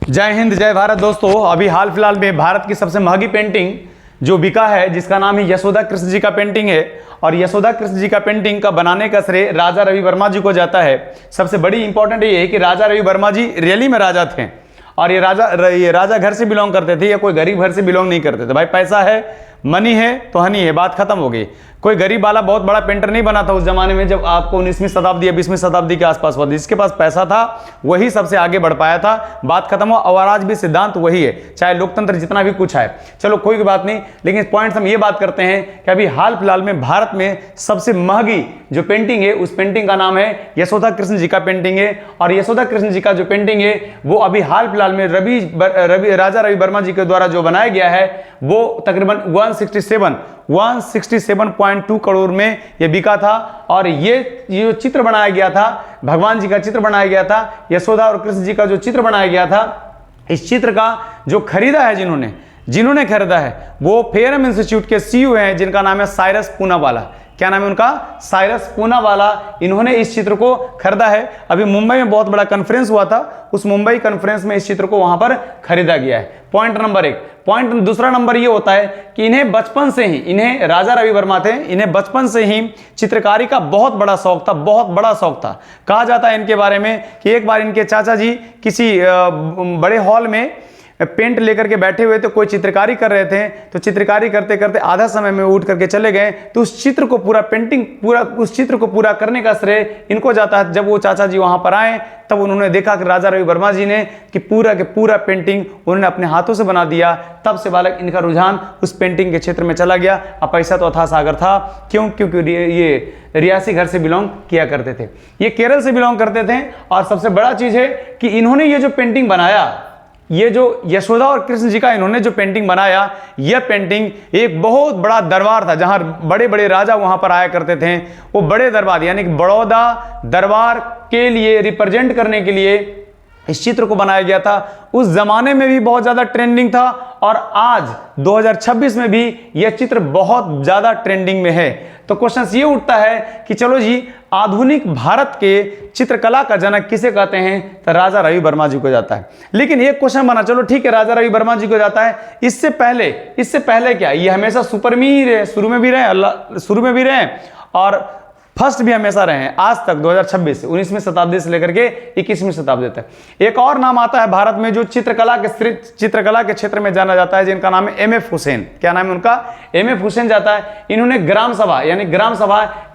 जय हिंद जय भारत। दोस्तों, अभी हाल फिलहाल में भारत की सबसे महंगी पेंटिंग जो बिका है, जिसका नाम है यशोदा कृष्ण जी का पेंटिंग है, और यशोदा कृष्ण जी का पेंटिंग का बनाने का श्रेय राजा रवि वर्मा जी को जाता है। सबसे बड़ी इंपॉर्टेंट ये है कि राजा रवि वर्मा जी रियली में राजा थे, और ये राजा घर से बिलोंग करते थे, या कोई गरीब घर से बिलोंग नहीं करते थे। भाई पैसा है, मनी है तो हनी है, बात खत्म हो गई। कोई गरीब वाला बहुत बड़ा पेंटर नहीं बना था उस जमाने में, जब आपको 19वीं शताब्दी या 20वीं शताब्दी के आसपास हुआ। जिसके पास पैसा था वही सबसे आगे बढ़ पाया था, बात खत्म हुआ। और आज भी सिद्धांत वही है, चाहे लोकतंत्र जितना भी कुछ है। चलो कोई बात नहीं, लेकिन पॉइंट हम ये बात करते हैं कि अभी हाल फिलहाल में भारत में सबसे महंगी जो पेंटिंग है, उस पेंटिंग का नाम है यशोदा कृष्ण जी का पेंटिंग है। और यशोदा कृष्ण जी का जो पेंटिंग है वो अभी हाल फिलहाल में राजा रवि वर्मा जी के द्वारा जो बनाया गया है, वो तकरीबन 167.2 करोड़ में ये बिका था। और ये जो चित्र बनाया गया था, भगवान जी का चित्र बनाया गया था, यशोदा और कृष्ण जी का जो चित्र बनाया गया था, इस चित्र का जो खरीदा है, जिन्होंने खरीदा है, वो फेरम इंस्टीट्यूट के सीईओ हैं, जिनका नाम है साइरस पूनावाला। क्या नाम है उनका? साइरस पूनावाला। इन्होंने इस चित्र को खरीदा है। अभी मुंबई में बहुत बड़ा कॉन्फ्रेंस हुआ था, उस मुंबई कॉन्फ्रेंस में इस चित्र को वहां पर खरीदा गया है। Point number 1। पॉइंट दूसरा नंबर ये होता है कि इन्हें बचपन से ही, इन्हें राजा रवि वर्मा थे, इन्हें बचपन से ही चित्रकारी का बहुत बड़ा शौक था, बहुत बड़ा शौक था। कहा जाता है इनके बारे में कि एक बार इनके चाचा जी किसी बड़े हॉल में पेंट लेकर के बैठे हुए थे, कोई चित्रकारी कर रहे थे, तो चित्रकारी करते करते आधा समय में उठ करके चले गए, तो उस चित्र को पूरा करने का श्रेय इनको जाता है। जब वो चाचा जी वहां पर आए, तब उन्होंने देखा कि राजा रवि वर्मा जी ने कि पूरा के पूरा पेंटिंग उन्होंने अपने हाथों से बना दिया। तब से बालक इनका रुझान उस पेंटिंग के क्षेत्र में चला गया। अब पैसा तो अथाह सागर था, क्योंकि ये रियासी घर से बिलोंग किया करते थे, ये केरल से बिलोंग करते थे। और सबसे बड़ा चीज है कि इन्होंने ये जो पेंटिंग बनाया, ये जो यशोदा और कृष्ण जी का इन्होंने जो पेंटिंग बनाया, यह पेंटिंग एक बहुत बड़ा दरबार था, जहां बड़े बड़े राजा वहां पर आया करते थे। वो बड़े दरबार यानी कि बड़ौदा दरबार के लिए रिप्रेजेंट करने के लिए इस चित्र को बनाया गया था। उस जमाने में भी बहुत ज्यादा ट्रेंडिंग था, और आज 2026 में भी यह चित्र बहुत ज्यादा ट्रेंडिंग में है। तो क्वेश्चन ये उठता है कि चलो जी, आधुनिक भारत के चित्रकला का जनक किसे कहते हैं? तो राजा रवि वर्मा जी को जाता है। लेकिन एक क्वेश्चन बना, चलो ठीक है, राजा रवि वर्मा जी को जाता है, इससे पहले क्या ये हमेशा सुपर में ही रहे, शुरू में भी रहे और फर्स्ट भी हमेशा रहे हैं आज तक, 2026 से 19वीं शताब्दी से लेकर के 21वीं शताब्दी तक। एक और नाम आता है भारत में जो चित्रकला के क्षेत्र में जाना जाता है, जिनका नाम है एमएफ हुसैन। क्या नाम है उनका? एमएफ हुसैन जाता है। इन्होंने ग्राम सभा,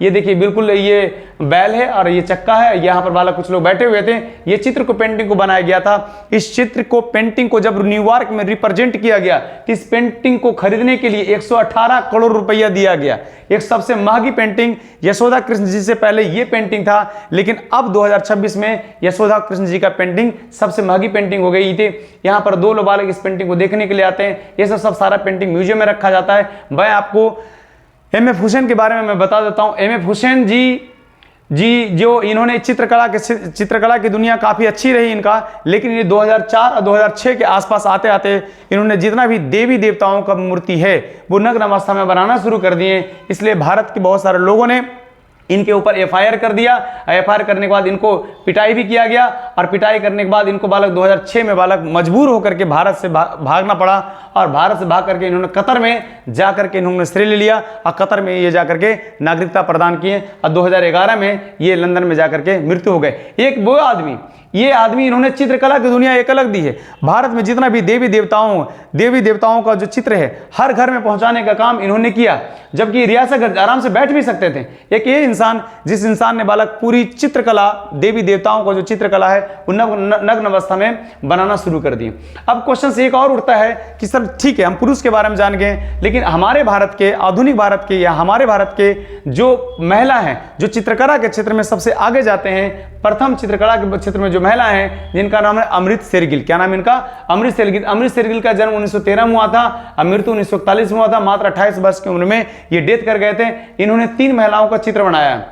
ये देखिए बिल्कुल ये बैल है और ये चक्का है, यहाँ पर वाला कुछ लोग बैठे हुए थे। ये चित्र को पेंटिंग को बनाया गया था। इस चित्र को पेंटिंग को जब न्यूयॉर्क में रिप्रेजेंट किया गया, इस पेंटिंग को खरीदने के लिए 118 करोड़ रुपया दिया गया। एक सबसे महंगी पेंटिंग यशोदा कृष्ण जी से पहले ये पेंटिंग था, लेकिन अब 2026 में यशोदा कृष्ण जी का पेंटिंग सबसे महंगी पेंटिंग हो गई थी। यहाँ पर 2 लोग बालक इस पेंटिंग को देखने के लिए आते हैं। ये सब सारा पेंटिंग म्यूजियम में रखा जाता है। मैं आपको एमएफ हुसैन के बारे में मैं बता देता हूँ। एमएफ हुसैन जी जो इन्होंने चित्रकला की दुनिया काफ़ी अच्छी रही इनका, लेकिन ये 2004 और 2006 के आसपास आते आते इन्होंने जितना भी देवी देवताओं का मूर्ति है वो नग्न अवस्था में बनाना शुरू कर दिए। इसलिए भारत के बहुत सारे लोगों ने इनके ऊपर एफआईआर कर दिया। एफआईआर करने के बाद इनको पिटाई भी किया गया, और पिटाई करने के बाद इनको बालक 2006 में बालक मजबूर होकर के भारत से भागना पड़ा। और भारत से भाग करके इन्होंने कतर में जाकर के इन्होंने श्रेय ले लिया, और कतर में ये जाकर के नागरिकता प्रदान किए, और 2011 में ये लंदन में जाकर के मृत्यु हो गए। ये आदमी इन्होंने चित्रकला की दुनिया एक अलग दी है। भारत में जितना भी देवी देवताओं का जो चित्र है, हर घर में पहुंचाने का काम इन्होंने किया, जबकि रियासत घर आराम से बैठ भी सकते थे। एक ये इंसान, जिस इंसान ने बालक पूरी चित्रकला, देवी देवताओं का जो चित्रकला है वो नग्न अवस्था में बनाना शुरू कर दी। अब क्वेश्चन से एक और उठता है कि सर ठीक है, हम पुरुष के बारे में जान गए, लेकिन हमारे भारत के, आधुनिक भारत के, या हमारे भारत के जो महिला हैं, जो चित्रकला के क्षेत्र में सबसे आगे जाते हैं, प्रथम चित्रकला के क्षेत्र में जो महिला हैं, जिनका नाम है अमृत शेरगिल। क्या नाम है इनका? अमृत शेरगिल। अमृत शेरगिल का जन्म 1913 में हुआ था, और मृत्यु 1941 में हुआ था। मात्र 28 वर्ष की उम्र में ये डेथ कर गए थे। इन्होंने 3 महिलाओं का चित्र बनाया।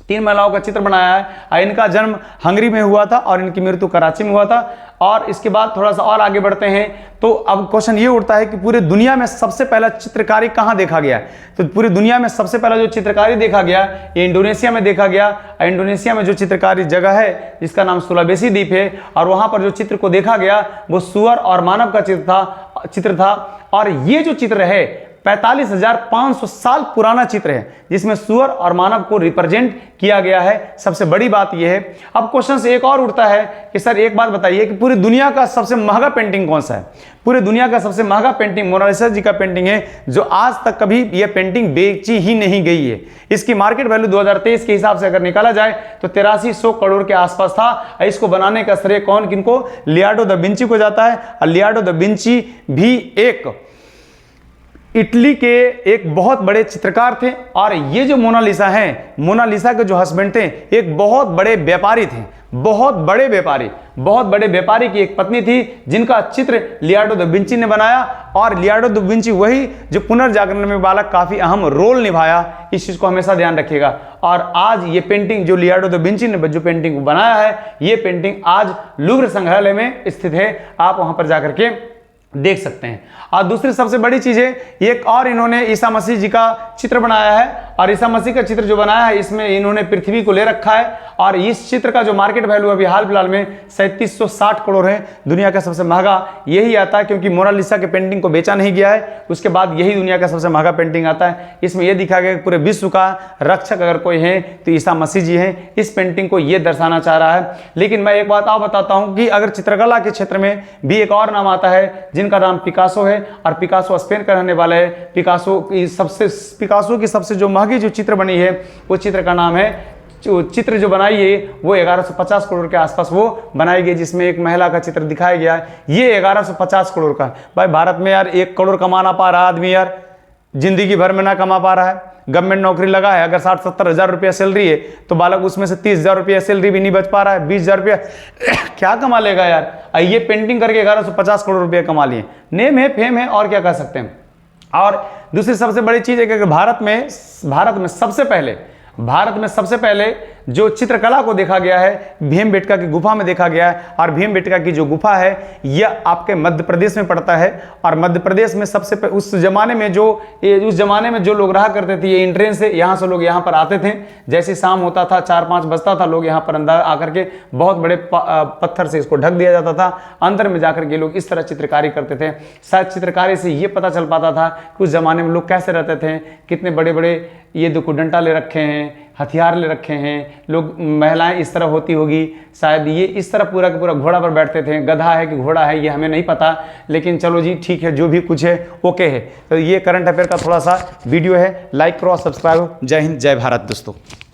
3 महिलाओं का चित्र बनाया है। इनका जन्म हंगरी में हुआ था और इनकी मृत्यु कराची में हुआ था। और इसके बाद थोड़ा सा और आगे बढ़ते हैं तो अब क्वेश्चन ये उठता है कि पूरे दुनिया में सबसे पहला चित्रकारी कहाँ देखा गया। तो पूरी दुनिया में सबसे पहला जो चित्रकारी देखा गया ये इंडोनेशिया में देखा गया। इंडोनेशिया में जो चित्रकारी जगह है जिसका नाम सुलावेसी द्वीप है, और वहां पर जो चित्र को देखा गया वो सुअर और मानव का चित्र था। और ये जो चित्र है 45,500 साल पुराना चित्र है जिसमें सुअर और मानव को रिप्रेजेंट किया गया है। सबसे बड़ी बात यह है। अब क्वेश्चन से एक और उठता है कि सर एक बात बताइए कि पूरी दुनिया का सबसे महंगा पेंटिंग कौन सा है। पूरी दुनिया का सबसे महंगा पेंटिंग मोनालिसा जी का पेंटिंग है, जो आज तक कभी यह पेंटिंग बेची ही नहीं गई है। इसकी मार्केट वैल्यू 2023 के हिसाब से अगर निकाला जाए तो 8300 करोड़ के आसपास था। इसको बनाने का श्रेय कौन किनको, लियोनार्डो दा विंची को जाता है। और लियोनार्डो दा विंची भी एक इटली के एक बहुत बड़े चित्रकार थे। और ये जो मोनालिसा है, मोनालिसा के जो हस्बैंड थे एक बहुत बड़े व्यापारी थे, बहुत बड़े व्यापारी की एक पत्नी थी जिनका चित्र लियोनार्डो दा विंची ने बनाया। और लियोनार्डो दा विंची वही जो पुनर्जागरण में बालक काफी अहम रोल निभाया, इस चीज को हमेशा ध्यान रखिएगा। और आज ये पेंटिंग जो लियोनार्डो दा विंची ने जो पेंटिंग बनाया है, ये पेंटिंग आज लूव्र संग्रहालय में स्थित है, आप वहां पर जाकर के देख सकते हैं। और दूसरी सबसे बड़ी चीज है, एक और इन्होंने ईसा मसीह जी का चित्र बनाया है। और ईसा मसीह का चित्र जो बनाया है इसमें इन्होंने पृथ्वी को ले रखा है। और इस चित्र का जो मार्केट वैल्यू अभी हाल फिलहाल में 3760 करोड़ है। दुनिया का सबसे महंगा यही आता है, क्योंकि मोनालिसा के पेंटिंग को बेचा नहीं गया है, उसके बाद यही दुनिया का सबसे महंगा पेंटिंग आता है। इसमें यह दिखा गया कि पूरे विश्व का रक्षक अगर कोई है तो ईसा मसीह जी हैं। इस पेंटिंग को यह दर्शाना चाह रहा है। लेकिन मैं एक बात और बताता हूं कि अगर चित्रकला के क्षेत्र में भी एक और नाम आता है जिनका नाम पिकासो है। और पिकासो स्पेन का रहने वाला है। पिकासो की सबसे जो महंगी जो चित्र बनी है वो चित्र का नाम है, चित्र जो बनाई है वो 1150 करोड़ के आसपास वो बनाई गई, जिसमें एक महिला का चित्र दिखाया गया है। ये 1150 करोड़ का। भाई भारत में यार 1 करोड़ कमाना पा रहा आदमी यार जिंदगी भर में ना कमा पा रहा है। गवर्नमेंट नौकरी लगा है, अगर 60-70 हज़ार रुपया सैलरी है तो बालक उसमें से 30,000 रुपया सैलरी भी नहीं बच पा रहा है। 20,000 रुपया क्या कमा लेगा यार। ये पेंटिंग करके 1150 करोड़ रुपया कमा लिए। नेम है, फेम है, और क्या कह सकते हैं। और दूसरी सबसे बड़ी चीज है कि भारत में सबसे पहले जो चित्रकला को देखा गया है भीमबेटका की गुफा में देखा गया है। और भीमबेटका की जो गुफा है यह आपके मध्य प्रदेश में पड़ता है। और मध्य प्रदेश में उस जमाने में जो लोग रहा करते थे, ये एंट्रेंस है, यहाँ से लोग यहाँ पर आते थे। जैसे शाम होता था 4-5 बजता था, लोग यहाँ पर अंदर आकर के बहुत बड़े पत्थर से इसको ढक दिया जाता था। अंदर में जाकर के लोग इस तरह चित्रकारी करते थे। शायद चित्रकारी से ये पता चल पाता था कि उस जमाने में लोग कैसे रहते थे, कितने बड़े बड़े ये देखो डंडा ले रखे हैं, हथियार ले रखे हैं लोग। महिलाएं इस तरह होती होगी, शायद ये इस तरह पूरा का पूरा घोड़ा पर बैठते थे। गधा है कि घोड़ा है ये हमें नहीं पता, लेकिन चलो जी ठीक है, जो भी कुछ है ओके है। तो ये करंट अफेयर का थोड़ा सा वीडियो है, लाइक करो और सब्सक्राइब। जय हिंद, जय भारत दोस्तों।